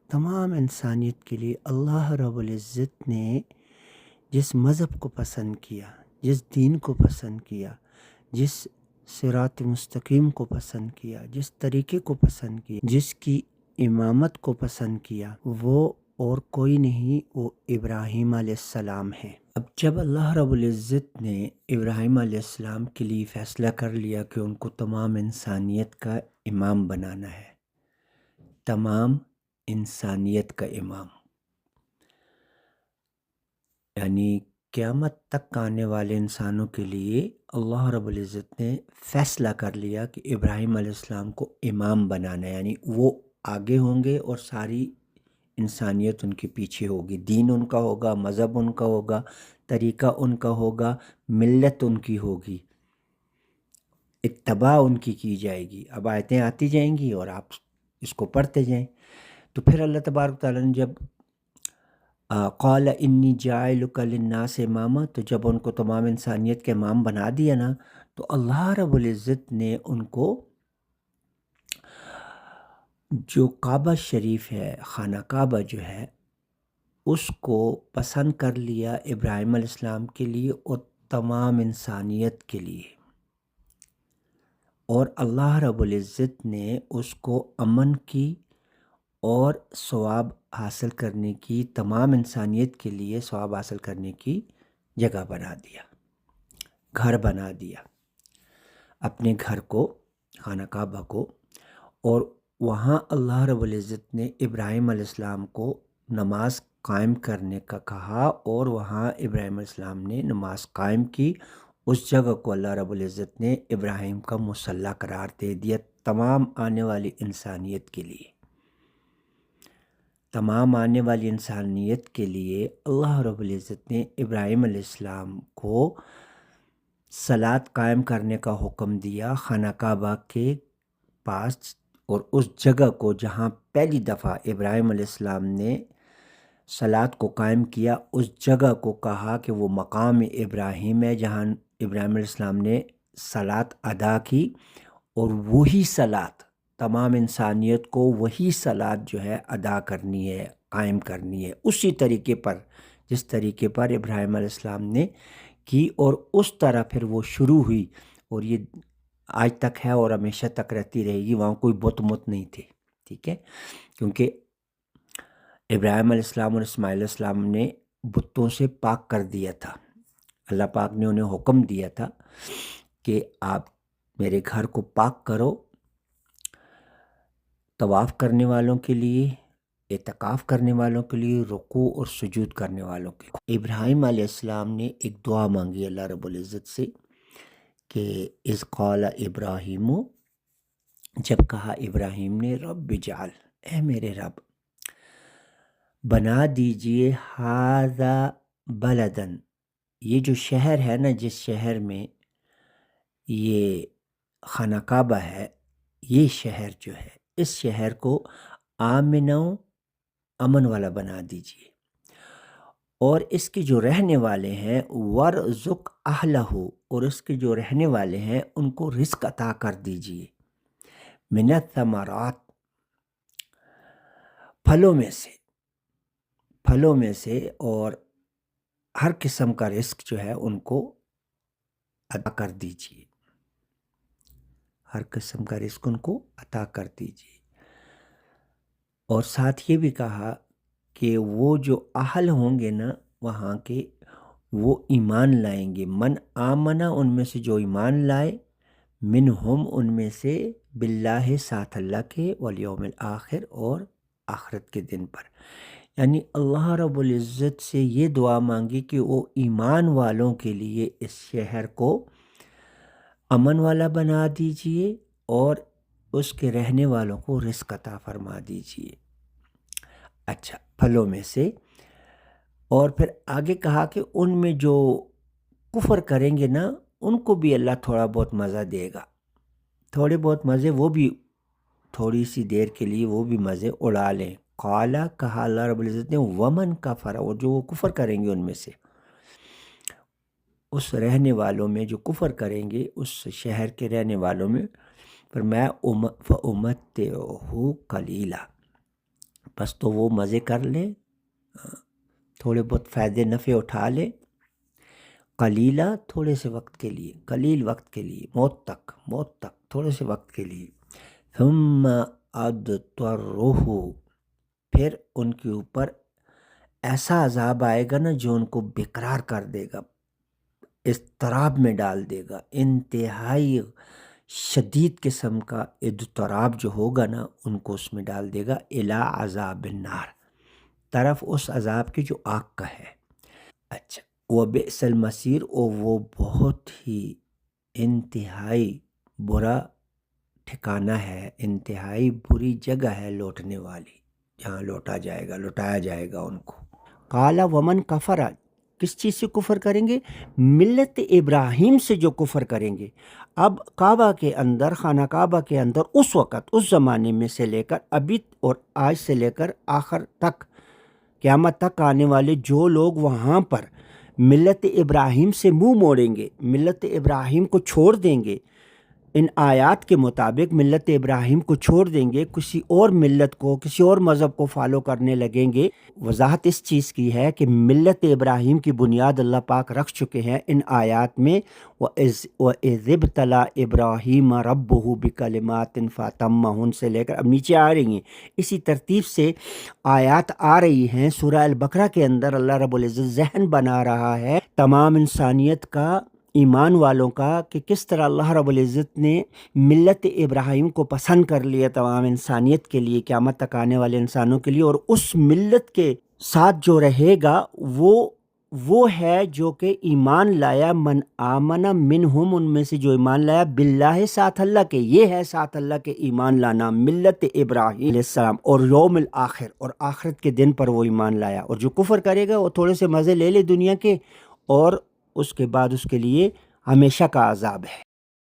تمام انسانیت کے لیے اللہ رب العزت نے جس مذہب کو پسند کیا، جس دین کو پسند کیا، جس صراط مستقیم کو پسند کیا، جس طریقے کو پسند کیا، جس کی امامت کو پسند کیا، وہ اور کوئی نہیں، وہ ابراہیم علیہ السلام ہے۔ اب جب اللہ رب العزت نے ابراہیم علیہ السلام کے لیے فیصلہ کر لیا کہ ان کو تمام انسانیت کا امام بنانا ہے، تمام انسانیت کا امام، یعنی قیامت تک آنے والے انسانوں کے لیے اللہ رب العزت نے فیصلہ کر لیا کہ ابراہیم علیہ السلام کو امام بنانا ہے، یعنی وہ آگے ہوں گے اور ساری انسانیت ان کے پیچھے ہوگی، دین ان کا ہوگا، مذہب ان کا ہوگا، طریقہ ان کا ہوگا، ملت ان کی ہوگی، اتباع ان کی جائے گی۔ اب آیتیں آتی جائیں گی اور آپ اس کو پڑھتے جائیں۔ تو پھر اللہ تبارک تعالیٰ نے جب قال انی جاعلک للناس اماما، تو جب ان کو تمام انسانیت کے امام بنا دیا نا، تو اللہ رب العزت نے ان کو جو کعبہ شریف ہے، خانہ کعبہ جو ہے، اس کو پسند کر لیا ابراہیم علیہ السلام کے لیے اور تمام انسانیت کے لیے، اور اللہ رب العزت نے اس کو امن کی اور ثواب حاصل کرنے کی، تمام انسانیت کے لیے ثواب حاصل کرنے کی جگہ بنا دیا، گھر بنا دیا، اپنے گھر کو، خانہ کعبہ کو، اور وہاں اللہ رب العزت نے ابراہیم علیہ السلام کو نماز قائم کرنے کا کہا، اور وہاں ابراہیم علیہ السلام نے نماز قائم کی۔ اس جگہ کو اللہ رب العزت نے ابراہیم کا مصلی قرار دے دیا، تمام آنے والی انسانیت کے لیے، تمام آنے والی انسانیت کے لیے اللہ رب العزت نے ابراہیم علیہ السلام کو صلاۃ قائم کرنے کا حکم دیا خانہ کعبہ کے پاس، اور اس جگہ کو جہاں پہلی دفعہ ابراہیم علیہ السلام نے صلاۃ کو قائم کیا، اس جگہ کو کہا کہ وہ مقام ابراہیم ہے، جہاں ابراہیم علیہ السلام نے صلاۃ ادا کی، اور وہی صلاۃ تمام انسانیت کو، وہی صلاۃ جو ہے ادا کرنی ہے، قائم کرنی ہے، اسی طریقے پر جس طریقے پر ابراہیم علیہ السلام نے کی، اور اس طرح پھر وہ شروع ہوئی، اور یہ آج تک ہے اور ہمیشہ تک رہتی رہے گی۔ وہاں کوئی بت مت نہیں تھے، ٹھیک ہے، کیونکہ ابراہیم علیہ السلام اور اسماعیل علیہ السلام نے بتوں سے پاک کر دیا تھا، اللہ پاک نے انہیں حکم دیا تھا کہ آپ میرے گھر کو پاک کرو، طواف کرنے والوں کے لیے، اعتکاف کرنے والوں کے لیے، رکوع اور سجود کرنے والوں کے لیے۔ ابراہیم علیہ السلام نے ایک دعا مانگی اللہ رب العزت سے کہ اذ قال ابراہیم، جب کہا ابراہیم نے، رب اجعل، اے میرے رب، بنا دیجئے ھذا بلدن، یہ جو شہر ہے نا، جس شہر میں یہ خانہ کعبہ ہے، یہ شہر جو ہے، اس شہر کو آمن و امن والا بنا دیجئے، اور اس کے جو رہنے والے ہیں ورزق اہلہ، اور اس کے جو رہنے والے ہیں ان کو رزق عطا کر دیجئے، من الثمرات، پھلوں میں سے اور ہر قسم کا رزق جو ہے ان کو عطا کر دیجئے، ہر قسم کا رزق ان کو عطا کر دیجئے۔ اور ساتھ یہ بھی کہا کہ وہ جو اہل ہوں گے نا وہاں کے، وہ ایمان لائیں گے، من آمنہ، ان میں سے جو ایمان لائے، منہم، ان میں سے، باللہ، ساتھ اللہ کے، والیوم الآخر، اور آخرت کے دن پر، یعنی اللہ رب العزت سے یہ دعا مانگی کہ وہ ایمان والوں کے لیے اس شہر کو امن والا بنا دیجئے، اور اس کے رہنے والوں کو رزق عطا فرما دیجئے۔ اچھا، پھلوں میں سے، اور پھر آگے کہا کہ ان میں جو کفر کریں گے نا، ان کو بھی اللہ تھوڑا بہت مزہ دے گا، تھوڑے بہت مزے، وہ بھی تھوڑی سی دیر کے لیے وہ بھی مزے اڑا لیں۔ قالا، کہا اللہ رب العزت نے، ومن کفر، اور جو وہ کفر کریں گے ان میں سے، اس رہنے والوں میں جو کفر کریں گے، اس شہر کے رہنے والوں میں، پر میں فَأُمَتِّعُهُ قَلِيلًا، بس تو وہ مزے کر لے، تھوڑے بہت فائدے نفع اٹھا لے، قلیلہ تھوڑے سے وقت کے لیے، قلیل وقت کے لیے، موت تک تھوڑے سے وقت کے لیے، ثم اضطرہ، پھر ان کے اوپر ایسا عذاب آئے گا نا جو ان کو بیقرار کر دے گا، اضطراب میں ڈال دے گا، انتہائی شدید قسم کا اضطراب جو ہوگا نا ان کو اس میں ڈال دے گا، الی عذاب النار، طرف اس عذاب کی جو آگ کا ہے۔ اچھا، وبئس المصیر، اور وہ بہت ہی انتہائی برا ٹھکانہ ہے، انتہائی بری جگہ ہے لوٹنے والی، جہاں لوٹایا جائے گا ان کو۔ قال ومن کفر، کس چیز سے کفر کریں گے؟ ملت ابراہیم سے جو کفر کریں گے۔ اب کعبہ کے اندر، خانہ کعبہ کے اندر اس وقت، اس زمانے میں سے لے کر ابھی اور آج سے لے کر آخر تک، قیامت تک آنے والے جو لوگ وہاں پر ملت ابراہیم سے منہ موڑیں گے، ملت ابراہیم کو چھوڑ دیں گے، ان آیات کے مطابق ملت ابراہیم کو چھوڑ دیں گے، کسی اور ملت کو، کسی اور مذہب کو فالو کرنے لگیں گے، وضاحت اس چیز کی ہے کہ ملت ابراہیم کی بنیاد اللہ پاک رکھ چکے ہیں ان آیات میں، وَإِذِ ابْتَلَىٰ إِبْرَاهِيمَ رَبُّهُ بِكَلِمَاتٍ فَأَتَمَّهُنَّ سے لے کر اب نیچے آ رہی ہیں، اسی ترتیب سے آیات آ رہی ہیں۔ سورہ البقرہ کے اندر اللہ رب العزت ذہن بنا رہا ہے تمام انسانیت کا، ایمان والوں کا، کہ کس طرح اللہ رب العزت نے ملت ابراہیم کو پسند کر لیا تمام انسانیت کے لیے، قیامت تک آنے والے انسانوں کے لیے، اور اس ملت کے ساتھ جو رہے گا وہ ہے جو کہ ایمان لایا، من آمن منہم، ان میں سے جو ایمان لایا، باللہ، ساتھ اللہ کے، یہ ہے ساتھ اللہ کے ایمان لانا، ملت ابراہیم علیہ السلام، اور یوم الآخر، اور آخرت کے دن پر وہ ایمان لایا۔ اور جو کفر کرے گا وہ تھوڑے سے مزے لے لے دنیا کے، اور اس کے بعد اس کے لیے ہمیشہ کا عذاب ہے۔